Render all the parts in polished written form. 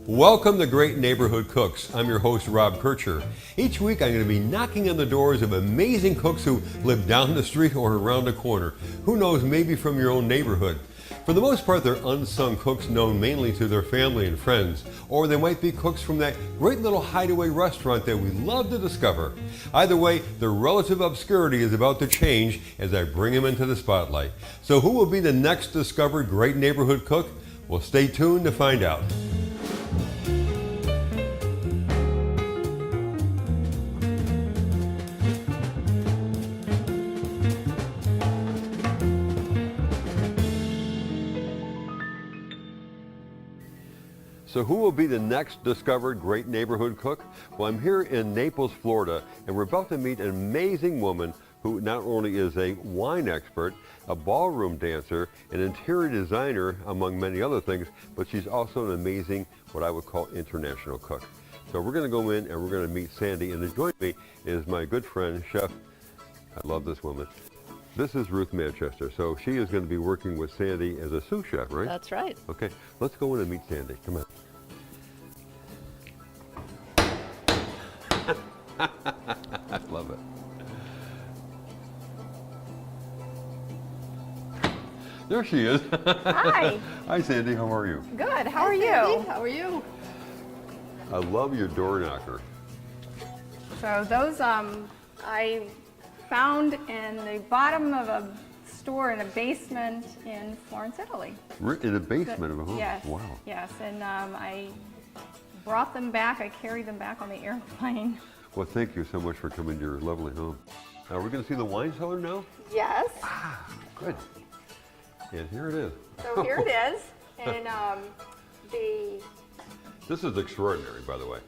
Welcome to Great Neighborhood Cooks. I'm your host, Rob Kircher. Each week I'm going to be knocking on the doors of amazing cooks who live down the street or around the corner. Who knows, maybe from your own neighborhood. For the most part, they're unsung cooks known mainly to their family and friends. Or they might be cooks from that great little hideaway restaurant that we love to discover. Either way, their relative obscurity is about to change as I bring them into the spotlight. So who will be the next discovered great neighborhood cook? Well, stay tuned to find out. So who will be the next discovered great neighborhood cook? Well, I'm here in Naples, Florida, and we're about to meet an amazing woman who not only is a wine expert, a ballroom dancer, an interior designer, among many other things, but she's also an amazing, what I would call, international cook. So we're going to go in and we're going to meet Sandy, and joining me is my good friend, Chef. I love this woman. This is Ruth Manchester. So she is going to be working with Sandy as a sous chef, right? That's right. Okay, let's go in and meet Sandy. Come on. I love it. There she is. Hi. Hi, Sandy. How are you? Good. How are you? How are you? I love your door knocker. So those I found in the bottom of a store in a basement in Florence, Italy. In a basement of a home? Yes. Wow. Yes, and I brought them back. I carried them back on the airplane. Well, thank you so much for coming to your lovely home. Are we going to see the wine cellar now? Yes. Ah, good. And here it is. So here it is, and This is extraordinary, by the way.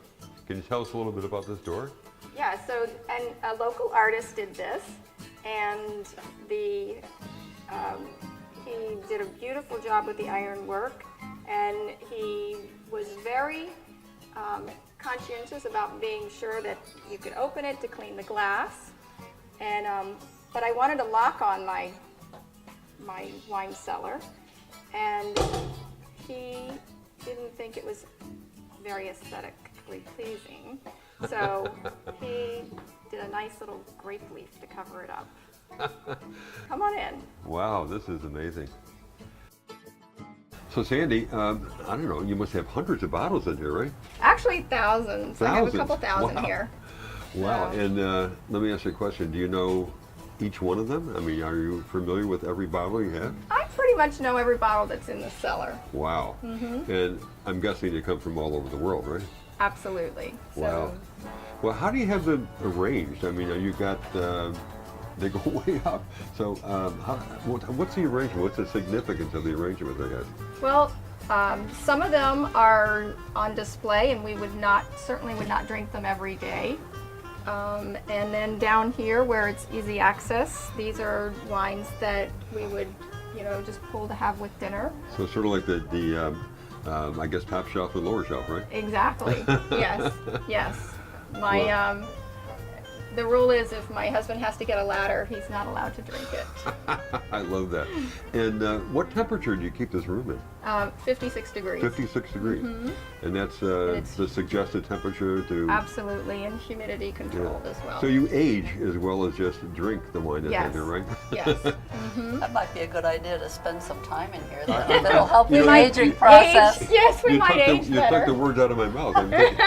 Can you tell us a little bit about this door? Yeah, so and a local artist did this, and he did a beautiful job with the ironwork, and he was very conscientious about being sure that you could open it to clean the glass, and but I wanted a lock on my wine cellar, and he didn't think it was very aesthetically pleasing. So he did a nice little grape leaf to cover it up. Come on in. Wow, this is amazing. So Sandy, I don't know, you must have hundreds of bottles in here, right? Actually, thousands. I have a couple thousand Wow. here. Wow, So- and let me ask you a question. Do you know each one of them? I mean, are you familiar with every bottle you have? I pretty much know every bottle that's in the cellar. Wow. And I'm guessing they come from all over the world, right? Absolutely. Wow. Well, how do you have them arranged? I mean, you got, they go way up. So what's the arrangement? What's the significance of the arrangement, I guess? Well, some of them are on display, and we certainly would not drink them every day. And then down here, where it's easy access, these are wines that we would, just pull to have with dinner. So sort of like the I guess top shelf and lower shelf, right? Exactly. Yes. Yes. The rule is if my husband has to get a ladder, he's not allowed to drink it. I love that. And what temperature do you keep this room in? 56 degrees. 56 degrees. And that's the suggested temperature to... Absolutely, and humidity controlled as well. So you age as well as just drink the wine that's Yes. in there, right? Yes. That might be a good idea to spend some time in here. That'll help the might aging process. Yes, we You might took age you better. took the words out of my mouth. I'm thinking-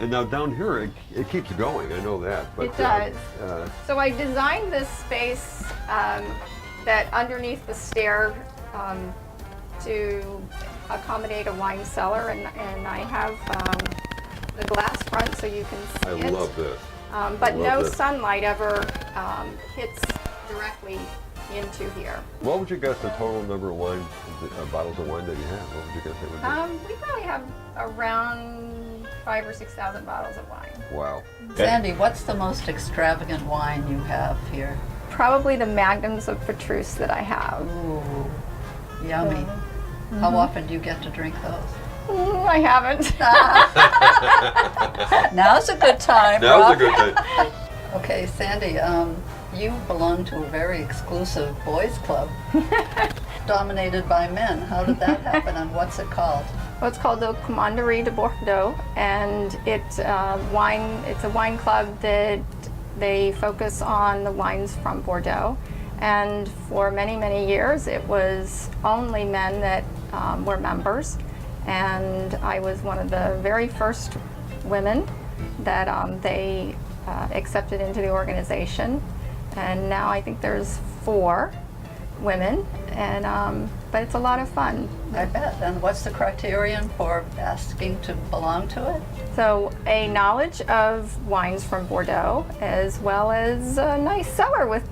and now down here, it keeps going. I know that. But, It does. uh, So I designed this space that underneath the stair to accommodate a wine cellar, and I have the glass front so you can see I it. love this. But love no this. sunlight ever hits directly into here. What would you guess the total number of wine, bottles of wine that you have? What would you guess it would be? We probably have around 5,000 or 6,000 bottles of wine. Wow. Sandy, what's the most extravagant wine you have here? Probably the magnums of Petrus that I have. Ooh, yummy. How often do you get to drink those? I haven't. Now's a good time. That was a Rob. good thing. Okay, Sandy, you belong to a very exclusive boys club dominated by men. How did that happen and what's it called? Well, it's called the Commanderie de Bordeaux, and it's a wine club that they focus on the wines from Bordeaux. And for many, many years, it was only men that were members. And I was one of the very first women that they accepted into the organization. And now I think there's 4 women, and but it's a lot of fun. I bet. And what's the criterion for asking to belong to it? So a knowledge of wines from Bordeaux, as well as a nice cellar with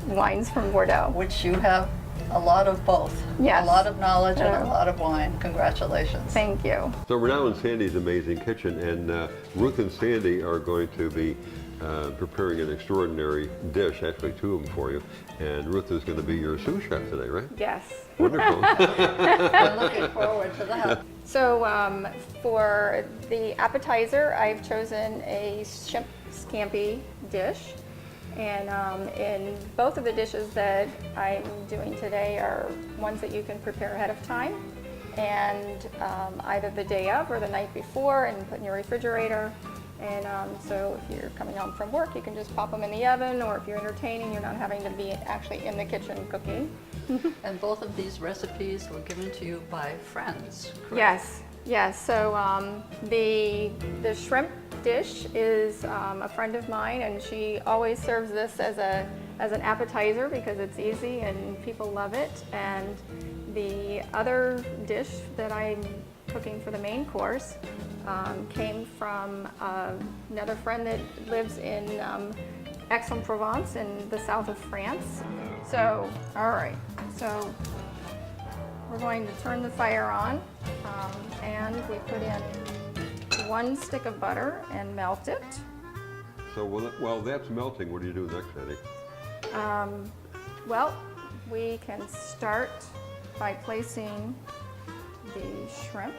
wines from Bordeaux. Which you have a lot of both. Yes. A lot of knowledge and a lot of wine. Congratulations. Thank you. So we're now in Sandy's amazing kitchen, and Ruth and Sandy are going to be preparing an extraordinary dish, actually 2 of them for you. And Ruth is going to be your sous chef today, right? Yes. Wonderful. I'm looking forward to that. So for the appetizer, I've chosen a shrimp scampi dish. And in both of the dishes that I'm doing today are ones that you can prepare ahead of time, and either the day of or the night before, and put in your refrigerator. And so if you're coming home from work, you can just pop them in the oven, or if you're entertaining, you're not having to be actually in the kitchen cooking. And both of these recipes were given to you by friends, correct? Yes, yes. So the shrimp dish is a friend of mine, and she always serves this as an appetizer because it's easy and people love it. And the other dish that I'm cooking for the main course came from another friend that lives in Aix-en-Provence in the south of France. So, all right, so we're going to turn the fire on, and we put in 1 stick of butter and melt it. So while that's melting, what do you do next, Sandy? Well, we can start by placing the shrimp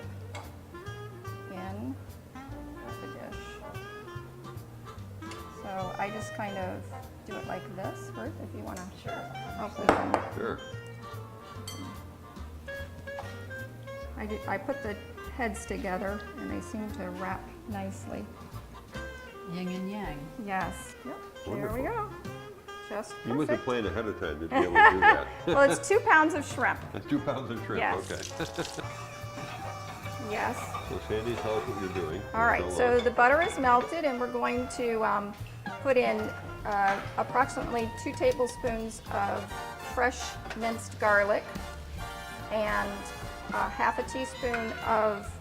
in the dish. So I just kind of do it like this, Ruth, if you want to. Sure. Sure. I put the heads together, and they seem to wrap nicely. Yin and yang. Yes. Yep. There we go. Just You must have perfect. planned ahead of time to be able to do that. Well, it's 2 pounds of shrimp. That's 2 pounds of shrimp, Yes. okay. Yes. So Sandy, tell us what you're doing. All right, so the butter is melted, and we're going to put in approximately 2 tablespoons of fresh minced garlic, and half a teaspoon of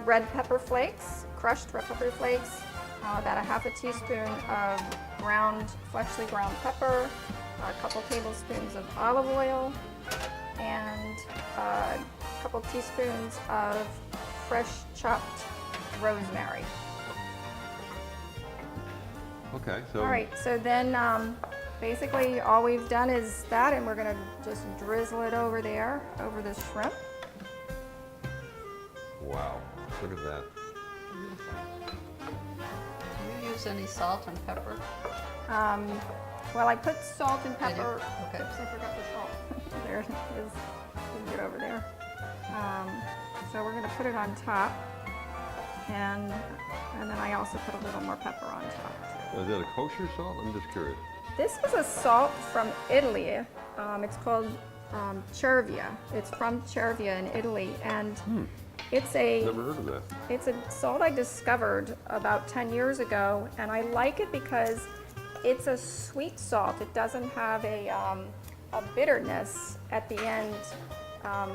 red pepper flakes, crushed red pepper flakes, about a half a teaspoon of freshly ground pepper, a couple tablespoons of olive oil, and a couple teaspoons of fresh chopped rosemary. Okay, so. All right, so then basically all we've done is that, and we're going to just drizzle it over there, over the shrimp. Wow, look at that. Do you use any salt and pepper? Well, I put salt and Did you? pepper. Okay. Oops, I forgot the salt. There it is. Didn't get over there. So we're going to put it on top, and then I also put a little more pepper on top. Is that a kosher salt? I'm just curious. This is a salt from Italy. It's called Cervia. It's from Cervia in Italy, and it's Never heard of that. It's a salt I discovered about 10 years ago, and I like it because it's a sweet salt. It doesn't have a bitterness at the end.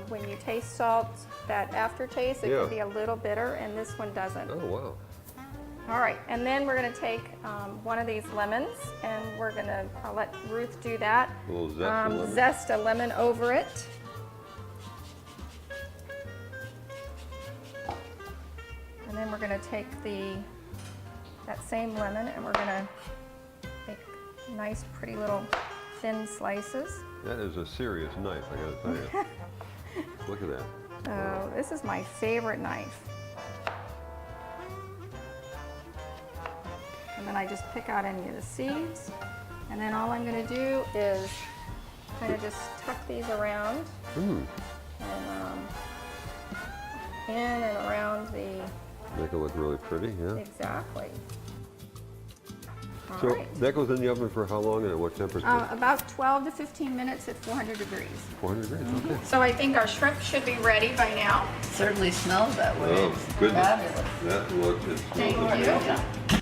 When you taste salt, that aftertaste, it Yeah. can be a little bitter, and this one doesn't. Oh, wow. All right, and then we're going to take one of these lemons, and I'll let Ruth do that. A little zest of lemon. Zest a lemon over it. And then we're going to take that same lemon, and we're going to make nice, pretty little thin slices. That is a serious knife, I gotta tell you. Look at that. This is my favorite knife. And then I just pick out any of the seeds. And then all I'm going to do is kind of just tuck these around. Mm. And in and around the, Make it look really pretty, yeah. exactly. All So right. that goes in the oven for how long and at what temperature? About 12 to 15 minutes at 400 degrees. 400 degrees, okay. So I think our shrimp should be ready by now. Certainly smells that way. Oh, It's goodness. fabulous. That looks, it Thank smells you. amazing.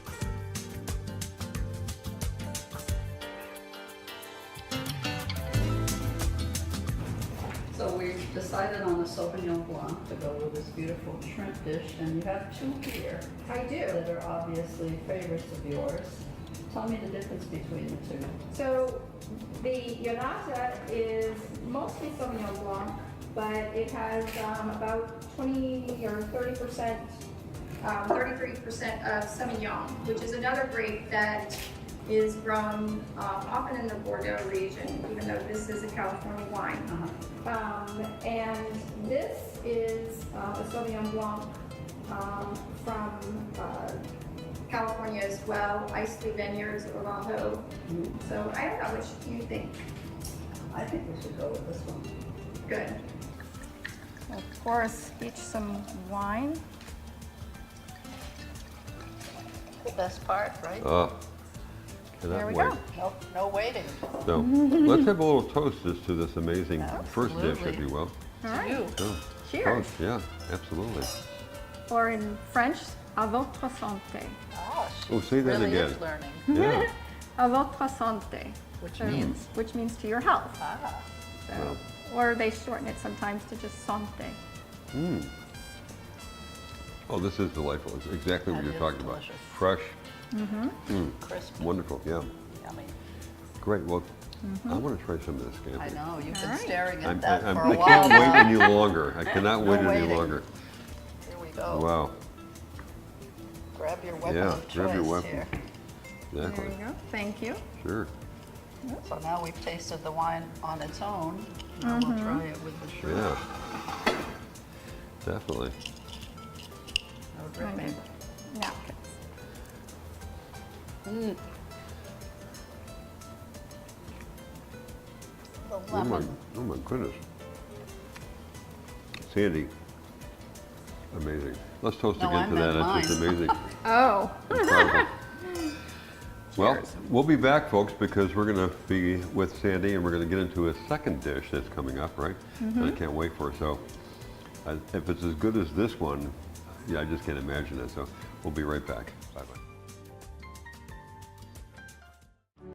So we've decided on a Sauvignon Blanc to go with this beautiful shrimp dish, and you have two here I do. that are obviously favorites of yours. Tell me the difference between the two. So the Yonata is mostly Sauvignon Blanc, but it has about 20 or 30%, 33% of Sauvignon, which is another grape that is grown often in the Bordeaux region, even though this is a California wine. And this is a Sauvignon Blanc from California as well, Isley Vineyards, Orlando. So I don't know, which do you think? I think we should go with this one. Good. So pour us each some wine. The best part, right? Cannot There we wait. go. Nope, no waiting. So let's have a little toast to this amazing first dish, if Absolutely. you will. All right. You. So, Cheers. toast, yeah, absolutely. Or in French, à votre santé. Ah, Oh, say that really again. is learning. Yeah. À votre santé. Which So- means? Which means to your health. Ah, So, or they shorten it sometimes to just santé. Oh, this is delightful. It's exactly what That you're is talking about. delicious. Fresh, crisp, wonderful, yeah. yummy. Great, well, I want to try some of this, Kathy. I know, you've been All right. staring I'm, at that I'm, for I a while can't wait now. any longer. I cannot No wait any waiting. longer. Here we go. Wow, Grab your weapon Yeah, of choice grab your weapon. here. exactly. There you go. Thank you. Sure. So now we've tasted the wine on its own. Now we'll try it with the shrimp. Yeah. Definitely. No dripping. Napkins. The Oh my, lemon. oh my goodness. Sandy, amazing. Let's toast No, again I to that. meant That's just mine. amazing. Oh. Incredible. Well, we'll be back, folks, because we're going to be with Sandy and we're going to get into a second dish that's coming up, right? And I can't wait for it. So if it's as good as this one, yeah, I just can't imagine it. So we'll be right back. Bye-bye.